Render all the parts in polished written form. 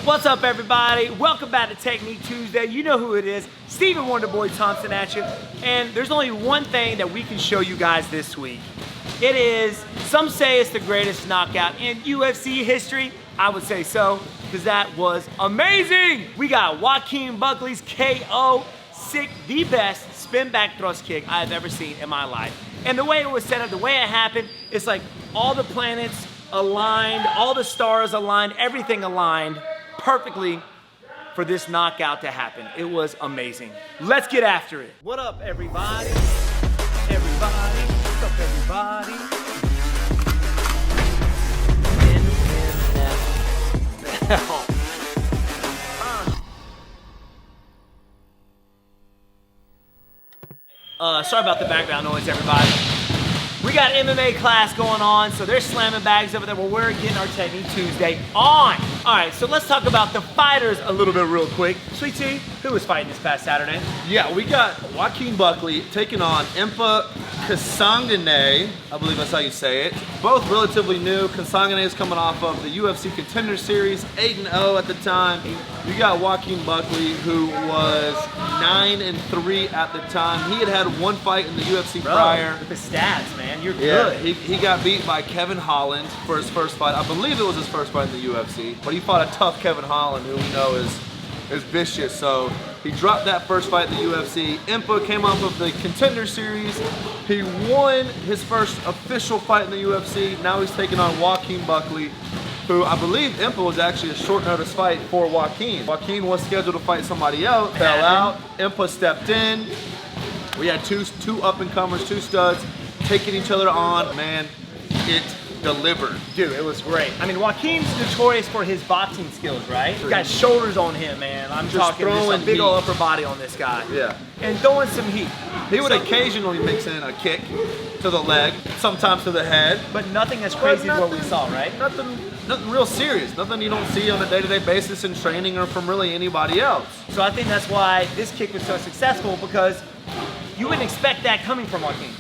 What's up, everybody? Welcome back to Technique Tuesday. You know who it is, Stephen Wonderboy Thompson at you. And there's only one thing that we can show you guys this week. It is, some say it's the greatest knockout in UFC history. I would say so, because that was amazing. We got Joaquin Buckley's KO, sick, the best spin back thrust kick I've ever seen in my life. And the way it was set up, the way it happened, it's like all the planets aligned, all the stars aligned, everything aligned perfectly for this knockout to happen. It was amazing. Let's get after it. What up, everybody? Everybody, what's up, everybody? Sorry about the background noise, everybody. We got MMA class going on, so they're slamming bags over there. Well, we're getting our Technique Tuesday on. All right, so let's talk about the fighters a little bit real quick. Sweet T, who was fighting this past Saturday? Yeah, we got Joaquin Buckley taking on Impa Kasanganay. I believe that's how you say it. Both relatively new. Kasanganay is coming off of the UFC Contender Series, 8-0 at the time. You got Joaquin Buckley, who was 9-3 at the time. He had one fight in the UFC prior. With the stats, man, you're good. good. He got beat by Kevin Holland for his first fight. I believe it was his first fight in the UFC. But he fought a tough Kevin Holland, who we know is vicious. So he dropped that first fight in the UFC. Impa came off of the Contender Series. He won his first official fight in the UFC. Now he's taking on Joaquin Buckley, who I believe Impa was actually a short notice fight for Joaquin. Joaquin was scheduled to fight somebody else, fell out. Impa stepped in. We had two up-and-comers, two studs, taking each other on. Man, it delivered. Dude, it was great. I mean, Joaquin's notorious for his boxing skills, right? He's got shoulders on him, man. I'm Just talking throwing a big heat. old upper body on this guy. Yeah. And throwing some heat. He would occasionally mix in a kick to the leg, sometimes to the head. But nothing as crazy as what we saw, right? Nothing real serious. Nothing you don't see on a day-to-day basis in training or from really anybody else. So I think that's why this kick was so successful, because you wouldn't expect that coming from Joaquin,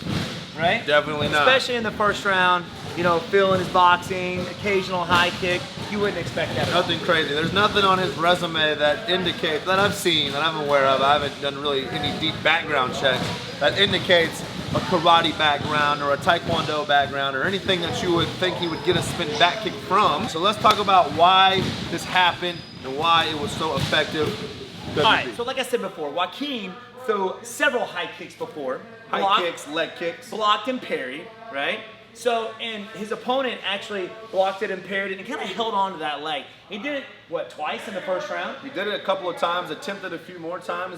right? Definitely not. Especially in the first round, you know, feeling his boxing, occasional high kick. You wouldn't expect that. Nothing crazy. There's nothing on his resume that indicates, that I've seen, that I'm aware of. I haven't done really any deep background checks that indicates a karate background or a taekwondo background or anything that you would think he would get a spin back kick from. So let's talk about why this happened and why it was so effective. All right, so like I said before, Joaquin threw several high kicks before. High kicks, leg kicks. Blocked and parried, right? So, and his opponent actually blocked it and parried it and kind of held on to that leg. He did it, what, twice in the first round? He did it a couple of times, attempted a few more times.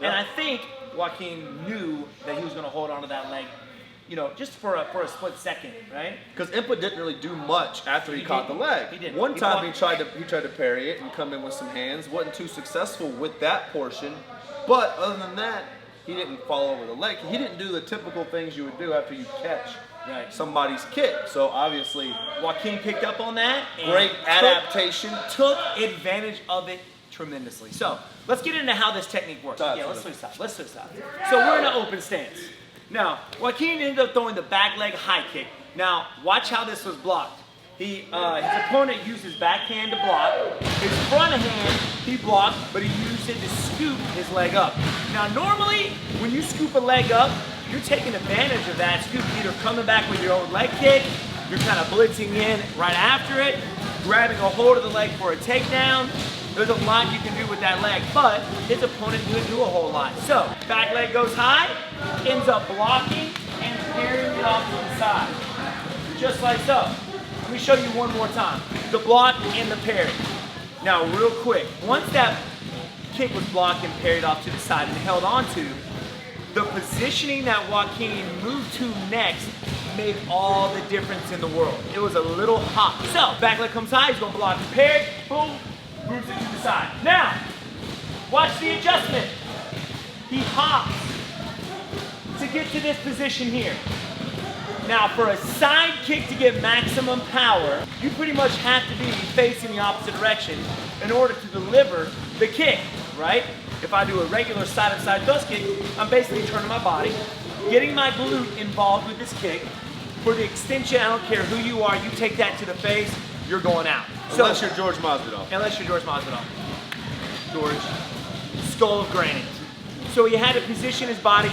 And I think Joaquin knew that he was going to hold on to that leg, you know, just for a split second, right? Because Impa didn't really do much after he caught the leg. He didn't. One time he tried to parry it and come in with some hands. Wasn't too successful with that portion. But other than that, he didn't fall over the leg. He didn't do the typical things you would do after you catch somebody's kick. So obviously, Joaquin picked up on that. And great adaptation. Took advantage of it tremendously. So let's get into how this technique works. Let's switch sides. Let's switch sides. So we're in an open stance. Now, Joaquin ended up throwing the back leg high kick. Now, watch how this was blocked. His opponent used his backhand to block. His front hand, he blocked, but he used it to scoop his leg up. Now, normally, when you scoop a leg up, you're taking advantage of that scoop, either coming back with your own leg kick, you're kind of blitzing in right after it, grabbing a hold of the leg for a takedown. There's a lot you can do with that leg, but his opponent didn't do a whole lot. So, back leg goes high, ends up blocking and parrying it off to the side. Just like so. Let me show you one more time. The block and the parry. Now, real quick, once that kick was blocked and parried off to the side and held onto, the positioning that Joaquin moved to next made all the difference in the world. It was a little hop. So, back leg comes high, he's gonna block the parry, boom, moves it to the side. Now, watch the adjustment. He hops to get to this position here. Now, for a side kick to get maximum power, you pretty much have to be facing the opposite direction in order to deliver the kick, right? If I do a regular side-to-side thrust kick, I'm basically turning my body, getting my glute involved with this kick. For the extension, I don't care who you are, you take that to the face, you're going out. Unless you're George Masvidal. Unless you're George Masvidal. George, skull of granite. So he had to position his body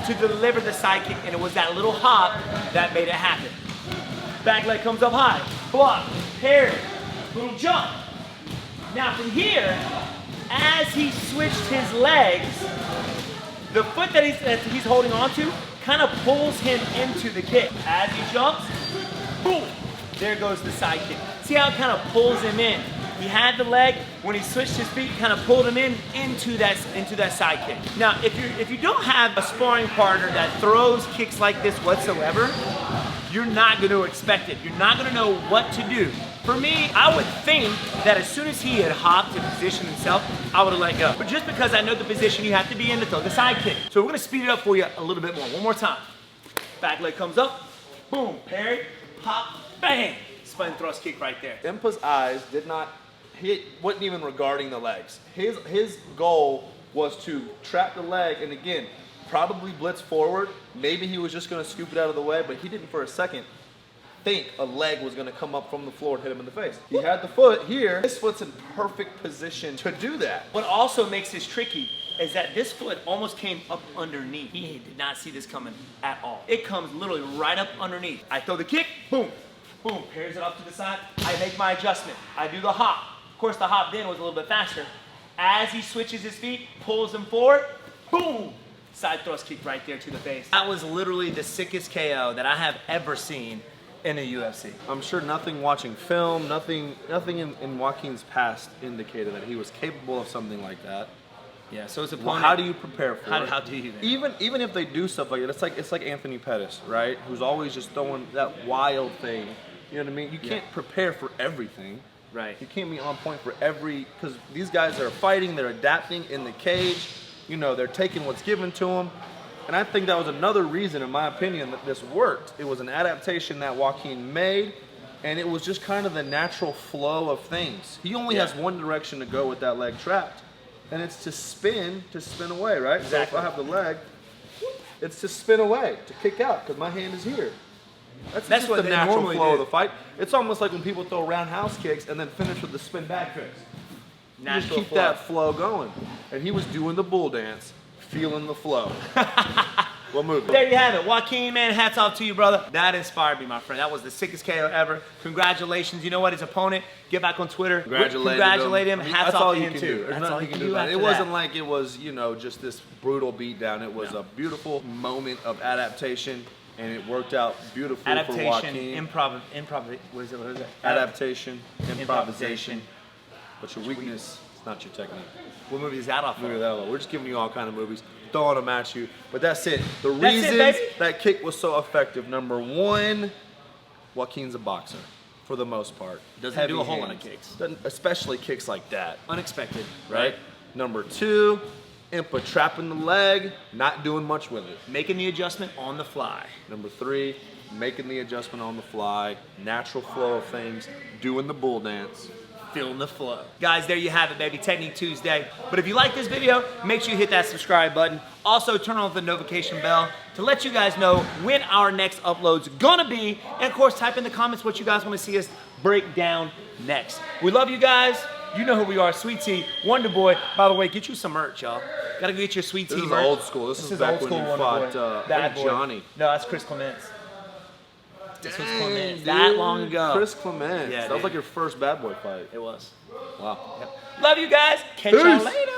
to deliver the side kick, and it was that little hop that made it happen. Back leg comes up high, block, parry, little jump. Now from here, as he switched his legs, the foot that he's holding on to kind of pulls him into the kick. As he jumps, boom, there goes the side kick. See how it kind of pulls him in? He had the leg, when he switched his feet, kind of pulled him into that side kick. Now, if you don't have a sparring partner that throws kicks like this whatsoever, you're not going to expect it. You're not going to know what to do. For me, I would think that as soon as he had hopped and positioned himself, I would have let go. But just because I know the position you have to be in to throw the side kick. So we're going to speed it up for you a little bit more. One more time. Back leg comes up, boom, parry, hop, bang. Spin thrust kick right there. Impa's eyes did not hit, wasn't even regarding the legs. His goal was to trap the leg, and again, probably blitz forward. Maybe he was just going to scoop it out of the way, but he didn't for a second think a leg was going to come up from the floor and hit him in the face. He had the foot here. His foot's in perfect position to do that. What also makes this tricky is that this foot almost came up underneath. He did not see this coming at all. It comes literally right up underneath. I throw the kick, boom, boom, parries it off to the side. I make my adjustment. I do the hop. Of course, the hop then was a little bit faster. As he switches his feet, pulls him forward, boom, side thrust kick right there to the face. That was literally the sickest KO that I have ever seen in the UFC. I'm sure nothing watching film, nothing in Joaquin's past indicated that he was capable of something like that. Yeah, so his opponent. Well, how do you prepare for it? How do you? Even if they do stuff like it, it's like Anthony Pettis, right? Who's always just throwing that wild thing. You know what I mean? You can't prepare for everything. Right. You can't be on point for because these guys are fighting, they're adapting in the cage. You know, they're taking what's given to them. And I think that was another reason, in my opinion, that this worked. It was an adaptation that Joaquin made, and it was just kind of the natural flow of things. He only has one direction to go with that leg trapped, and it's to spin away, right? Exactly. So if I have the leg, it's to spin away, to kick out, because my hand is here. That's just what the they natural normally flow do. of the fight. It's almost like when people throw roundhouse kicks and then finish with the spin back fist. Just keep that flow going. And he was doing the bull dance, feeling the flow. What move? There you have it. Joaquin, man, hats off to you, brother. That inspired me, my friend. That was the sickest KO ever. Congratulations. You know what? His opponent, get back on Twitter. Congratulate him. I mean, Hats that's off all to you him, can too. do. There's That's all nothing you you can do about it. after It wasn't that. like it was, just this brutal beatdown. It was a beautiful moment of adaptation, and it worked out beautifully for Adaptation, Joaquin. what is it? Adaptation, improvisation. But your weakness is not your technique. What movie is that off Look at of? that. We're just giving you all kind of movies, throwing them at you. But that's it. The That's it, reasons baby. that kick was so effective. Number one, Joaquin's a boxer for the most part. Doesn't Heavy do a whole lot of hands. kicks. Doesn't, especially kicks like that, Unexpected, right? Number two, Impa trapping the leg, not doing much with it. Making the adjustment on the fly. Number three, making the adjustment on the fly, natural flow of things, doing the bull dance. Feeling the flow. Guys, there you have it, baby. Technique Tuesday. But if you like this video, make sure you hit that subscribe button. Also, turn on the notification bell to let you guys know when our next upload's gonna be. And of course, type in the comments what you guys want to see us break down next. We love you guys. You know who we are, Sweet Tea, Wonderboy. By the way, get you some merch, y'all. Gotta go get your Sweet Tea This is merch. old school. This is back old when school you Wonderboy. fought Bad boy. Johnny. No, that's Chris Clements. This was Clements. Dude, That long ago. Chris Clements. Yeah, that was dude. like your first bad boy fight. It was. Wow. Love you guys. Catch y'all Peace. later.